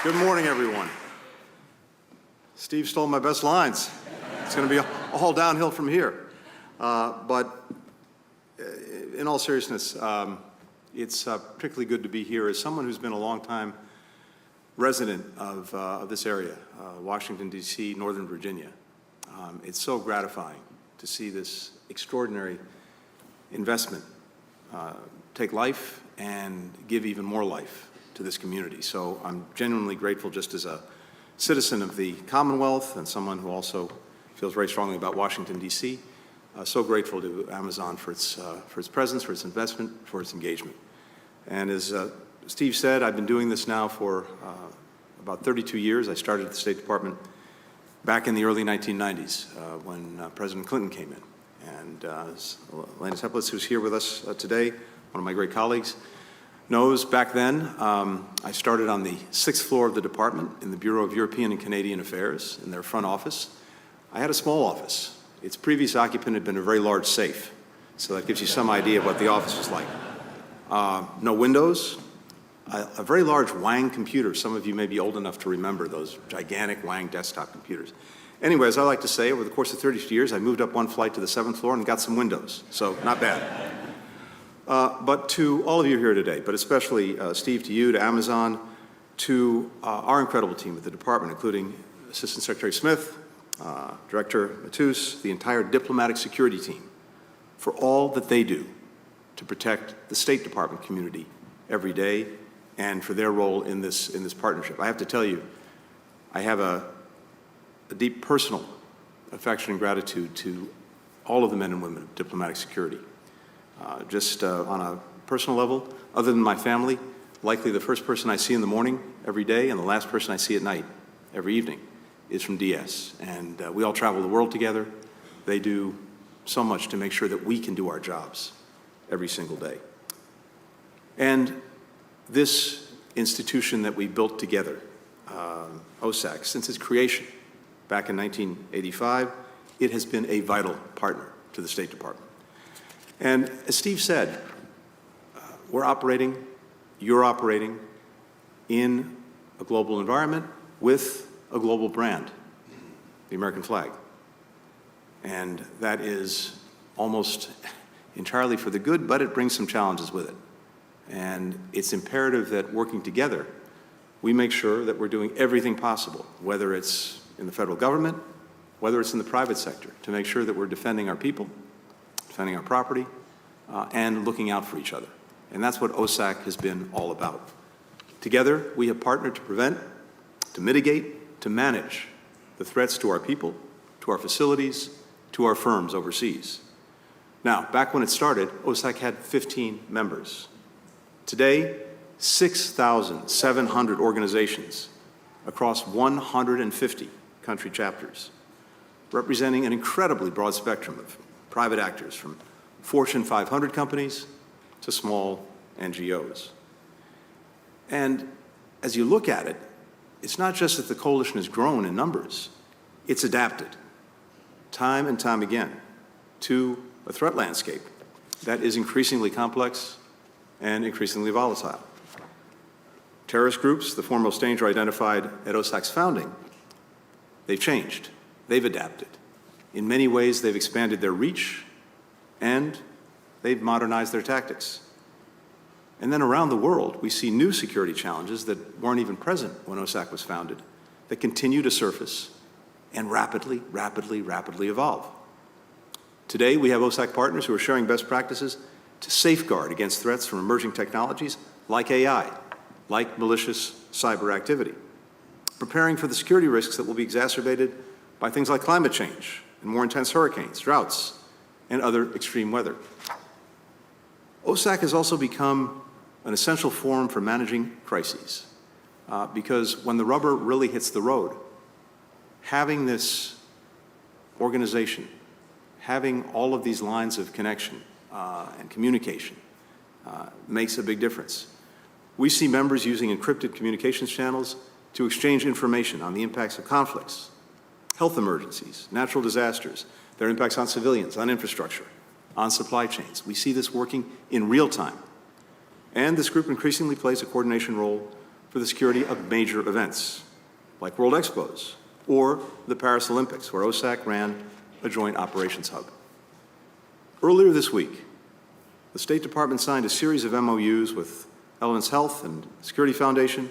Good morning, everyone. Steve stole my best lines. It's going to be all downhill from here. But in all seriousness, it's particularly good to be here as someone who's been a long-time resident of this area, Washington, D.C., Northern Virginia. It's so gratifying to see this extraordinary investment take life and give even more life to this community. So I'm genuinely grateful just as a citizen of the Commonwealth and someone who also feels very strongly about Washington, D.C. So grateful to Amazon for its presence, for its investment, for its engagement. And as Steve said, I've been doing this now for about 32 years. I started at the State Department back in the early 1990s when President Clinton came in. And Elena Teplitz, who's here with us today, one of my great colleagues, knows back then I started on the 6th floor of the department in the Bureau of European and Canadian Affairs in their front office. I had a small office. Its previous occupant had been a very large safe, so that gives you some idea of what the office was like. No windows, a very large Wang computer. Some of you may be old enough to remember those gigantic Wang desktop computers. Anyway, as I like to say, over the course of 32 years, I moved up one flight to the 7th floor and got some windows, so not bad. But to all of you here today, but especially Steve, to you, to Amazon, to our incredible team at the department, including Assistant Secretary Smith, Director Matus, the entire diplomatic security team, for all that they do to protect the State Department community every day and for their role in this partnership. I have to tell you, I have a deep personal affection and gratitude to all of the men and women of diplomatic security. Just on a personal level, other than my family, likely the first person I see in the morning every day and the last person I see at night every evening is from DS. And we all travel the world together. They do so much to make sure that we can do our jobs every single day. And this institution that we built together, OSAC, since its creation back in 1985, it has been a vital partner to the State Department. And as Steve said, we're operating, you're operating in a global environment with a global brand, the American flag. And that is almost entirely for the good, but it brings some challenges with it. And it's imperative that working together, we make sure that we're doing everything possible, whether it's in the federal government, whether it's in the private sector, to make sure that we're defending our people, defending our property, and looking out for each other. And that's what OSAC has been all about. Together, we have partnered to prevent, to mitigate, to manage the threats to our people, to our facilities, to our firms overseas. Now, back when it started, OSAC had 15 members. Today, 6,700 organizations across 150 country chapters, representing an incredibly broad spectrum of private actors, from Fortune 500 companies to small NGOs. And as you look at it, it's not just that the coalition has grown in numbers, it's adapted time and time again to a threat landscape that is increasingly complex and increasingly volatile. Terrorist groups, the foremost danger identified at OSAC's founding, they've changed, they've adapted. In many ways, they've expanded their reach and they've modernized their tactics. And then around the world, we see new security challenges that weren't even present when OSAC was founded, that continue to surface and rapidly evolve. Today, we have OSAC partners who are sharing best practices to safeguard against threats from emerging technologies like AI, like malicious cyber activity, preparing for the security risks that will be exacerbated by things like climate change and more intense hurricanes, droughts, and other extreme weather. OSAC has also become an essential forum for managing crises because when the rubber really hits the road, having this organization, having all of these lines of connection and communication makes a big difference. We see members using encrypted communications channels to exchange information on the impacts of conflicts, health emergencies, natural disasters, their impacts on civilians, on infrastructure, on supply chains. We see this working in real time. And this group increasingly plays a coordination role for for the security of major events, like World Expos or the Paris Olympics, where OSAC ran a joint operations hub. Earlier this week, the State Department signed a series of MOUs with Elements Health and Security Foundation,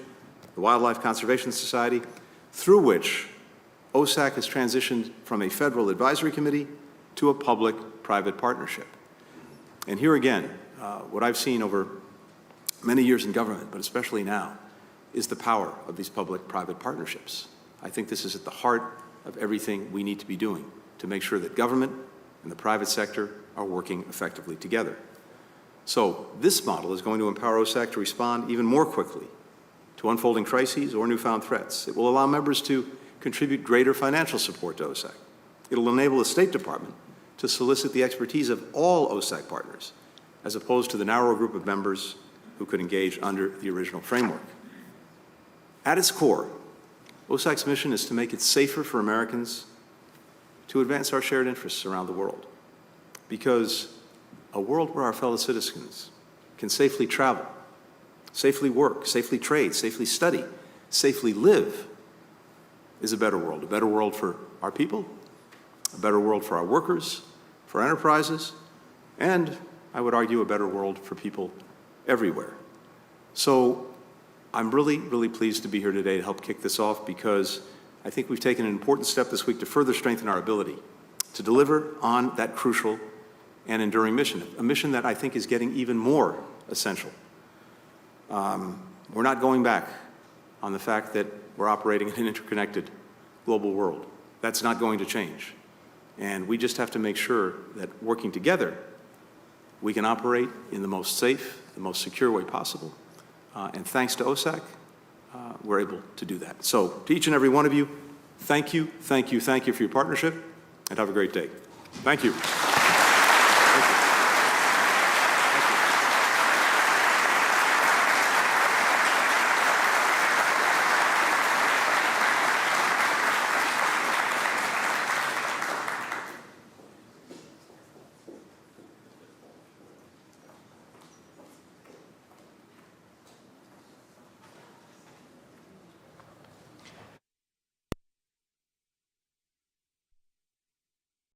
the Wildlife Conservation Society, through which OSAC has transitioned from a federal advisory committee to a public-private partnership. And here again, what I've seen over many years in government, but especially now, is the power of these public-private partnerships. I think this is at the heart of everything we need to be doing to make sure that government and the private sector are working effectively together. So this model is going to empower OSAC to respond even more quickly to unfolding crises or newfound threats. It will allow members to contribute greater financial support to OSAC. It'll enable the State Department to solicit the expertise of all OSAC partners, as opposed to the narrower group of members who could engage under the original framework. At its core, OSAC's mission is to make it safer for Americans to advance our shared interests around the world. Because a world where our fellow citizens can safely travel, safely work, safely trade, safely study, safely live is a better world for our people, a better world for our workers, for enterprises, and I would argue a better world for people everywhere. So I'm really, really pleased to be here today to help kick this off, because I think we've taken an important step this week to further strengthen our ability to deliver on that crucial and enduring mission, a mission that I think is getting even more essential. We're not going back on the fact that we're operating in an interconnected global world. That's not going to change. And we just have to make sure that working together, we can operate in the most safe, the most secure way possible. And thanks to OSAC, we're able to do that. So to each and every one of you, thank you, thank you, thank you for your partnership, and have a great day. Thank you.